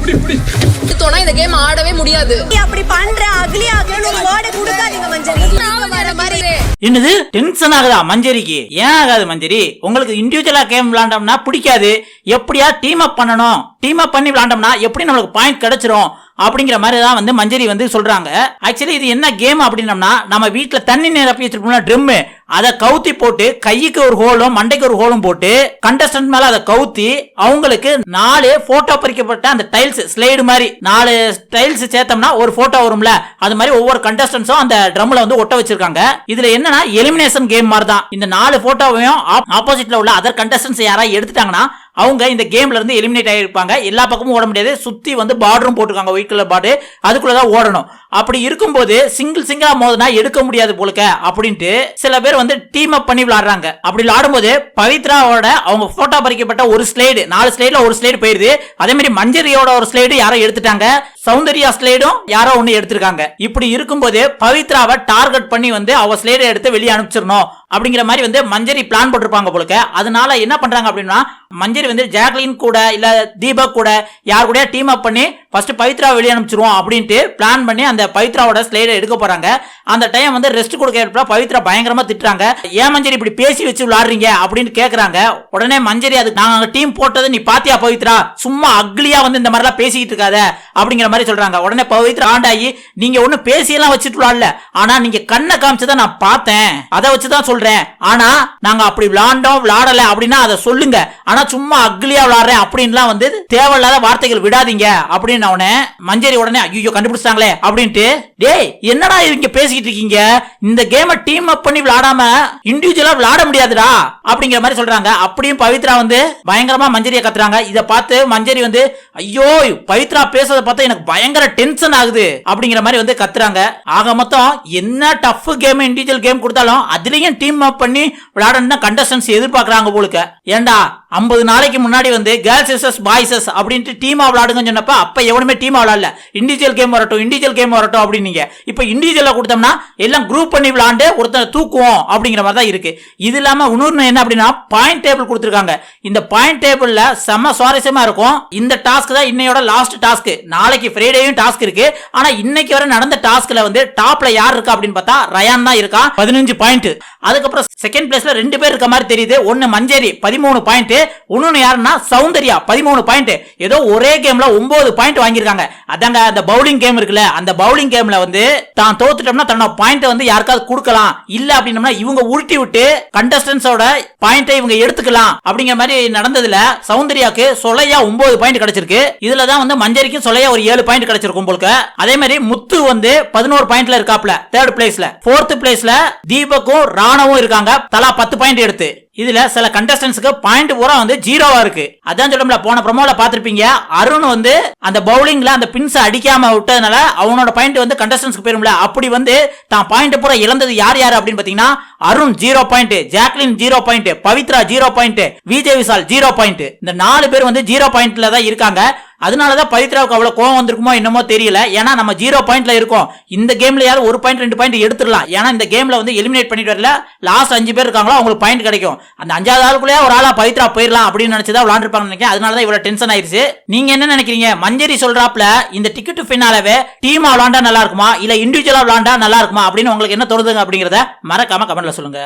இந்த கேம் ஆடவே முடியாது. அப்படி பண்ற அக்லி ஆகணும் ஒரு வேர்ட் கொடுக்காதீங்க மஞ்சரி. என்னது டென்ஷன் ஆகுதா மஞ்சரிக்கு? ஏன் ஆகாது மஞ்சரி? உங்களுக்கு இண்டிவிஜுவலா கேம் விளையாண்டோம்னா பிடிக்காது. எப்படியா டீம் அப் பண்ணணும், டீம் அப் பண்ணி விளையாண்டோம்னா எப்படி நம்மளுக்கு பாயிண்ட் கிடைச்சிரும் அப்படிங்கிற மாதிரி தான் வந்து மஞ்சரி வந்து சொல்றாங்க. ஆக்சுவலி இது என்ன கேம் அப்படின்னம்னா, நம்ம வீட்டுல தண்ணி நிரப்பி வச்சிருப்போம்னா ட்ரம், அதை கவுத்தி போட்டு கைக்கு ஒரு ஹோலும் மண்டைக்கு ஒரு ஹோலும் போட்டு கண்டஸ்டன்ட் மேல அதை கவுத்தி அவங்களுக்கு 4 போட்டோ பறிக்கப்பட்ட அந்த டைல்ஸ் ஸ்லைடு மாதிரி 4 டைல்ஸ் சேர்த்தோம்னா ஒரு போட்டோ வரும்ல, அது மாதிரி ஒவ்வொரு கண்டஸ்டன்ஸும் அந்த ட்ரம்ல வந்து ஒட்ட வச்சிருக்காங்க. இதுல என்னன்னா எலிமினேஷன் கேம் மாதிரி தான். இந்த 4 போட்டோவையும் ஆப்போசிட்ல உள்ள அதர் கண்டஸ்டன்ஸ் யாராவது எடுத்துட்டாங்கன்னா அவங்க இந்த கேம்ல இருந்து எலிமினேட் ஆகிருப்பாங்க. எல்லா பக்கமும் ஓட முடியாது. சுத்தி வந்து பார்டரும் போட்டுருக்காங்க, ஒயிட் கலர் பார்டர், அதுக்குள்ளதான் ஓடணும். அப்படி இருக்கும்போது சிங்கிளா மோதுனா எடுக்க முடியாது போலுக்க அப்படின்ட்டு சில பேர் வந்து டீம் அப் பண்ணி விளையாடுறாங்க. அப்படி விளையாடும்போது பவித்ராவோட அவங்க போட்டோ பறிக்கப்பட்ட ஒரு ஸ்லைடு 4 ஸ்லைடுல ஒரு ஸ்லைடு போயிருது. அதே மாதிரி மஞ்சரியோட ஒரு ஸ்லைடு யாரோ எடுத்துட்டாங்க, சௌந்தர்யா ஸ்லைடும் யாரோ ஒண்ணு எடுத்திருக்காங்க. இப்படி இருக்கும்போது பவித்ராவை டார்கெட் பண்ணி வந்து அவ ஸ்லைடை எடுத்து வெளியே அனுப்பிச்சிடணும் அப்படிங்கிற மாதிரி வந்து மஞ்சரி பிளான் போட்டிருப்பாங்க போலுக்க. அதனால என்ன பண்றாங்க அப்படின்னா, மஞ்சரி வந்து ஜாக்லின் கூட இல்ல தீபக் கூட யார் கூட டீம் அப் பண்ணி ஃபர்ஸ்ட் பவித்ரா வெளியே அனுப்பிச்சிருவோம் அப்படின்ட்டு பிளான் பண்ணி அந்த பவித்ராவோட ஸ்லைடை எடுக்க போறாங்க. அந்த டைம் வந்து ரெஸ்ட் கொடுக்க பவித்ரா பயங்கரமா திட்டுறாங்க. ஏன் மஞ்சரி இப்படி பேசி வச்சு விளையாடுறீங்க அப்படின்னு கேக்குறாங்க. உடனே மஞ்சரி அதுக்கு நாங்க டீம் போட்டது நீ பாத்தியா பவித்ரா, சும்மா அக்லியா வந்து இந்த மாதிரி எல்லாம் பேசிக்கிட்டு இருக்காத அப்படிங்கிற மாதிரி சொல்றாங்க. உடனே பவித்ரா ஆண்டாயி, நீங்க ஒண்ணு பேசியெல்லாம் வச்சுட்டு விளையாடல, ஆனா நீங்க கண்ணை காமிச்சதான் நான் பார்த்தேன், அதை வச்சுதான் சொல்றேன். ஆனா நாங்க அப்படி விளையாடல அப்படின்னா அதை சொல்லுங்க, ஆனா சும்மா அக்லியா விளையாடுறேன் அப்படின்லாம் வந்து தேவையில்லாத வார்த்தைகள் விடாதீங்க அப்படின்னு மஞ்சரி உடனே ஐயோ கண்டுபிடிச்சாங்களே அப்படின்ட்டு, டேய் என்னடா இவங்க பேசிக்கிட்டு இருக்கீங்க, இந்த கேமை டீம் அப் பண்ணி விளையாடாம இண்டிவிஜுவலா விளையாட முடியாதுடா அப்படிங்கிற மாதிரி சொல்றாங்க. அப்படியும் பவித்ரா வந்து பயங்கரமா மஞ்சரியை கத்துறாங்க. இதை பார்த்து மஞ்சரி வந்து ஐயோ பவித்ரா பேசுறத பார்த்தா எனக்கு பயங்கர டென்ஷன் ஆகுது அப்படிங்கிற மாதிரி வந்து கத்துறாங்க. ஆக மொத்தம் என்ன டஃப் கேம் இண்டிவிஜுவல் கேம் கொடுத்தாலும் அதுலயும் டீம் அப் பண்ணி விளையாடணும்னா கண்டஸ்டன்ஸ் எதிர்பார்க்கறாங்க போலுக்க. ஏண்டா 50 நாளைக்கு முன்னாடி வந்து கேர்ள்ஸ் வெர்சஸ் பாய்ஸஸ் அப்படின்ட்டு டீமா விளையாடுங்கன்னு சொன்னப்ப அப்ப எவனுமே டீமா விளையாடல, இண்டிவிஜுவல் கேம் வரட்டும் அப்படின்னீங்க. இப்ப இண்டிவிஜுவலா கொடுத்தோம்னா எல்லாம் குரூப் பண்ணி விளையாண்டு ஒருத்தர் தூக்குவோம் அப்படிங்கிற மாதிரி தான் இருக்கு. இது இல்லாம இன்னொரு என்ன அப்படின்னா பாயிண்ட் டேபிள் கொடுத்திருக்காங்க. இந்த பாயிண்ட் டேபிள்ல செம சுவாரஸ்யமா இருக்கும். இந்த டாஸ்க் தான் இன்னையோட லாஸ்ட் டாஸ்க். நாளைக்கு ஃப்ரைடேயும் டாஸ்க் இருக்கு. ஆனா இன்னைக்கு வரை நடந்த டாஸ்க்ல வந்து டாப்ல யார் இருக்கா அப்படின்னு பார்த்தா ரயான் தான் இருக்கா, 15 பாயிண்ட். அதுக்கப்புறம் செகண்ட் பிளேஸ்ல 2 பேர் இருக்க மாதிரி தெரியுது. ஒன்னு மஞ்சரி 13 பாயிண்ட், இன்னொன்னு யாருன்னா சௌந்தர்யா 13 பாயிண்ட். ஏதோ ஒரே கேம்ல 9 பாயிண்ட் வாங்கியிருக்காங்க. அதாங்க அந்த பவுலிங் கேம் இருக்குல்ல, அந்த பவுலிங் கேம்ல வந்து தான் தோத்துட்டோம்னா தன்னோட பாயிண்ட் வந்து யாருக்காவது கொடுக்கலாம், இல்ல அப்படின்னா இவங்க உருட்டி விட்டு கண்டஸ்டன்ஸோட பாயிண்டை இவங்க எடுத்துக்கலாம் அப்படிங்கிற மாதிரி நடந்ததுல சௌந்தர்யாக்கு சொலையா 9 பாயிண்ட் கிடைச்சிருக்கு. இதுலதான் வந்து மஞ்சரிக்கும் சொலையா ஒரு 7 பாயிண்ட் கிடைச்சிருக்கும் போல. அதே மாதிரி முத்து வந்து 11 பாயிண்ட்ல இருக்காப்ல 3rd பிளேஸ்ல. 4th பிளேஸ்ல தீபக்கும் ராணவும் இருக்காங்க, தலா 10 பாயிண்ட் எடுத்து. இதுல சில கண்டஸ்டன்ஸ்க்கு பாயிண்ட் பூரா வந்து ஜீரோவா இருக்கு. அதான் சொல்லும்ல, போன ப்ரோமோல பாத்திருப்பீங்க, அருண் வந்து அந்த பவுலிங்ல அந்த பின்ஸ் அடிக்காம விட்டதுனால அவனோட பாயிண்ட் வந்து கண்டஸ்டன்ஸ்க்கு போயிரும்ல. அப்படி வந்து தான் பாயிண்ட் பூரா இழந்தது யார் அப்படின்னு பாத்தீங்கன்னா Arun 0 point, Jacqueline 0 point, Pavithra 0 point, Vijay Vishal 0 point. இந்த 4 பேர் வந்து 0 பாயிண்ட்ல தான் இருக்காங்க. அதனாலதான் பவித்ராவுக்கு அவ்வளவு கோவம் வந்திருக்குமோ என்னமோ தெரியல. ஏன்னா நம்ம 0 பாயிண்ட்ல இருக்கோம். இந்த கேம்ல யாரும் 1 பாயிண்ட் 2 பாயிண்ட் எடுத்துடலாம். ஏன்னா இந்த கேம்ல வந்து எலிமினேட் பண்ணிட்டு வரல, லாஸ்ட் 5 பேர் இருக்காங்களோ அவங்களுக்கு பாயிண்ட் கிடைக்கும். அந்த 5வது ஆளுக்குள்ளே ஒரு ஆளா பவித்ரா போயிடலாம் அப்படின்னு நினைச்சுதான் விளையாண்டுருப்பாங்க நினைக்கிறேன். அதனாலதான் இவ்வளவு டென்ஷன் ஆயிருச்சு. நீங்க என்ன நினைக்கிறீங்க? மஞ்சரி சொல்றாப்ல இந்த டிக்கெட் ஃபினாலவே டீமா விளையாண்டா நல்லா இருக்குமா இல்ல இண்டிவிஜுவலா விளையாண்டா நல்லா இருக்குமா அப்படின்னு உங்களுக்கு என்ன தோணுதுங்க அப்படிங்கறத மறக்காம கமெண்ட்ல சொல்லுங்க.